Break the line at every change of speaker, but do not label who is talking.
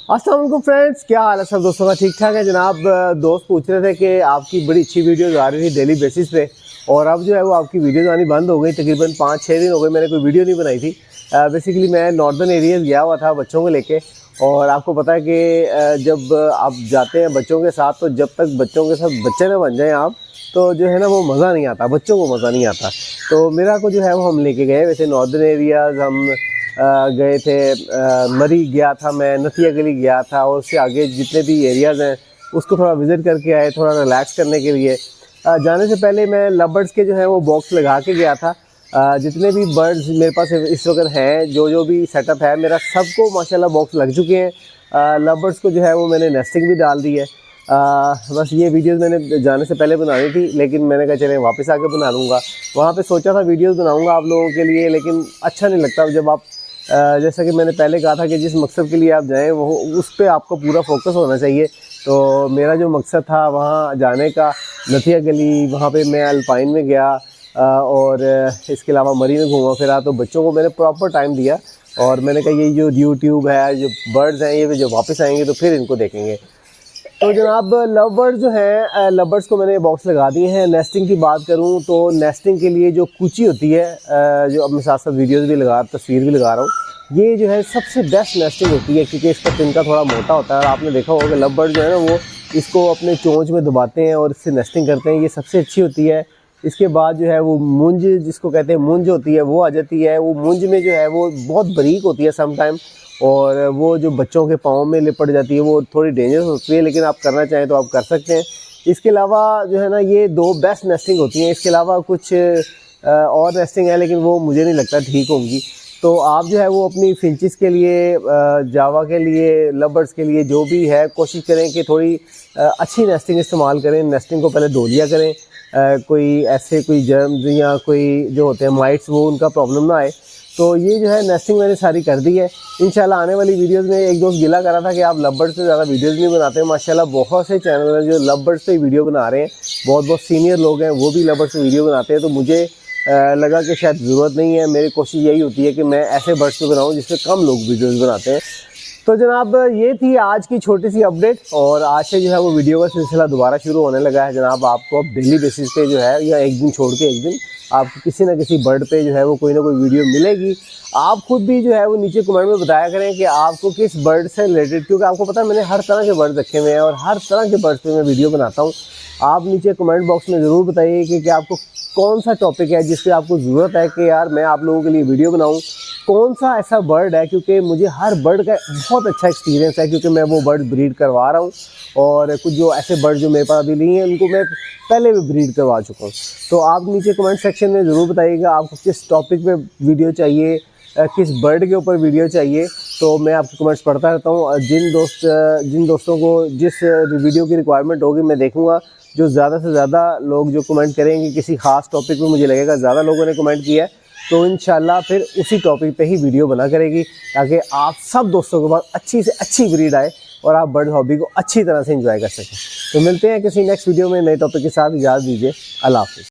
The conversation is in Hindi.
अस्सलाम वालेकुम फ्रेंड्स, क्या हाल है सब दोस्तों का? ठीक ठाक है जनाब। दोस्त पूछ रहे थे कि आपकी बड़ी अच्छी वीडियोस आ रही थी डेली बेसिस पे, और अब जो है वो आपकी वीडियोस आनी बंद हो गई। तकरीबन 5-6 दिन हो गए मैंने कोई वीडियो नहीं बनाई थी। बेसिकली मैं नॉर्दर्न एरियाज़ गया हुआ था बच्चों को लेके, और आपको पता है कि जब आप जाते हैं बच्चों के साथ तो जब तक बच्चों के साथ बच्चे ना बन जाएँ आप, तो जो है ना वो मज़ा नहीं आता, बच्चों को मज़ा नहीं आता। तो मेरा को जो है वो हम लेके गए। वैसे नॉर्दर्न एरियाज़ हम गए थे, मरी गया था मैं, नथिया गली गया था, और उससे आगे जितने भी एरियाज़ हैं उसको थोड़ा विज़िट करके आए, थोड़ा रिलैक्स करने के लिए। जाने से पहले मैं लव बर्ड्स के जो है वो बॉक्स लगा के गया था। जितने भी बर्ड्स मेरे पास इस वक्त हैं, जो भी सेटअप है मेरा, सबको माशाल्लाह बॉक्स लग चुके हैं। लव बर्ड्स को जो है वो मैंने नेस्टिंग भी डाल दी है। बस ये वीडियोस मैंने जाने से पहले बनानी थी, लेकिन मैंने कहा चले वापस आके बना लूँगा। वहाँ पे सोचा था वीडियोस बनाऊँगा आप लोगों के लिए, लेकिन अच्छा नहीं लगता जब आप जैसा कि मैंने पहले कहा था कि जिस मकसद के लिए आप जाएं वो उस पर आपको पूरा फोकस होना चाहिए। तो मेरा जो मकसद था वहाँ जाने का, नथिया गली, वहाँ पे मैं अल्पाइन में गया, और इसके अलावा मरी में घूमा फिरा। तो बच्चों को मैंने प्रॉपर टाइम दिया, और मैंने कहा ये जो यूट्यूब है, जो बर्ड्स हैं, ये जो वापस आएंगे तो फिर इनको देखेंगे। तो जनाब लव बर्ड्स जो हैं, लव बर्ड्स को मैंने बॉक्स लगा दिए हैं। नेस्टिंग की बात करूं तो नेस्टिंग के लिए जो कूची होती है, जो अब मैं साथ साथ वीडियोस भी लगा, तस्वीर भी लगा रहा हूं, ये जो है सबसे बेस्ट नेस्टिंग होती है, क्योंकि इसका तिनका थोड़ा मोटा होता है। और आपने देखा होगा लव बर्ड जो है ना वो इसको अपने चोंच में दबाते हैं और इससे नेस्टिंग करते हैं, ये सबसे अच्छी होती है। इसके बाद जो है वो मुंज, जिसको कहते हैं मुंज होती है, वो आ जाती है। वो मुंज में जो है वो बहुत बारीक होती है समटाइम, और वो जो बच्चों के पाँव में लिपट जाती है, वो थोड़ी डेंजरस होती है, लेकिन आप करना चाहें तो आप कर सकते हैं। इसके अलावा जो है ना ये दो बेस्ट नेस्टिंग होती हैं। इसके अलावा कुछ और नेस्टिंग है, लेकिन वो मुझे नहीं लगता ठीक होंगी। तो आप जो है वो अपनी फिंचिस के लिए, जावा के लिए, लव बर्ड्स के लिए जो भी है, कोशिश करें कि थोड़ी अच्छी नेस्टिंग इस्तेमाल करें। नेस्टिंग को पहले धो लिया करें, कोई ऐसे कोई जर्म्स या कोई जो होते हैं माइट्स, वो उनका प्रॉब्लम ना आए। तो ये जो है नेस्टिंग मैंने सारी कर दी है। इंशाल्लाह आने वाली वीडियोस में, एक दोस्त गिला करा था कि आप लव बर्ड्स से ज़्यादा वीडियोस नहीं बनाते हैं। माशाल्लाह बहुत से चैनल हैं जो लव बर्ड्स पे वीडियो बना रहे हैं, बहुत सीनियर लोग हैं वो भी लव बर्ड्स पे वीडियो बनाते हैं। तो मुझे लगा कि शायद ज़रूरत नहीं है। मेरी कोशिश यही होती है कि मैं ऐसे बर्ड्स पे बनाऊँ जिससे कम लोग वीडियोज़ बनाते हैं। तो जनाब ये थी आज की छोटी सी अपडेट, और आज से जो है वो वीडियो का सिलसिला दोबारा शुरू होने लगा है जनाब। आपको अब डेली बेसिस पे जो है, या एक दिन छोड़ के एक दिन, आपको किसी ना किसी बर्ड पे जो है वो कोई ना कोई वीडियो मिलेगी। आप खुद भी जो है वो नीचे कमेंट में बताया करें कि आपको किस बर्ड से रिलेटेड, क्योंकि आपको पता है मैंने हर तरह के बर्ड रखे हुए हैं और हर तरह के बर्ड्स पे मैं वीडियो बनाता हूँ। आप नीचे कमेंट बॉक्स में ज़रूर बताइए कि आपको कौन सा टॉपिक है जिस पे आपको ज़रूरत है कि यार मैं आप लोगों के लिए वीडियो बनाऊँ, कौन सा ऐसा बर्ड है। क्योंकि मुझे हर बर्ड का बहुत अच्छा एक्सपीरियंस है, क्योंकि मैं वो बर्ड ब्रीड करवा रहा हूँ, और कुछ जो ऐसे बर्ड जो मेरे पास अभी नहीं है उनको मैं पहले भी ब्रीड करवा चुका हूँ। तो आप नीचे कमेंट सेक्शन में ज़रूर बताइएगा आपको किस टॉपिक पे वीडियो चाहिए, किस बर्ड के ऊपर वीडियो चाहिए। तो मैं आपके कमेंट्स पढ़ता रहता हूँ। जिन दोस्तों को जिस वीडियो की रिक्वायरमेंट होगी मैं देखूँगा। जो ज़्यादा से ज़्यादा लोग जो कमेंट करेंगे किसी ख़ास टॉपिक पे, मुझे लगेगा ज़्यादा लोगों ने कमेंट किया है, तो इंशाल्लाह फिर उसी टॉपिक पे ही वीडियो बना करेगी, ताकि आप सब दोस्तों के पास अच्छी से अच्छी ब्रीड आए और आप बर्ड हॉबी को अच्छी तरह से एंजॉय कर सकें। तो मिलते हैं किसी नेक्स्ट वीडियो में नए टॉपिक के साथ। इजाज़त दीजिए, अल्लाह हाफ़िज़।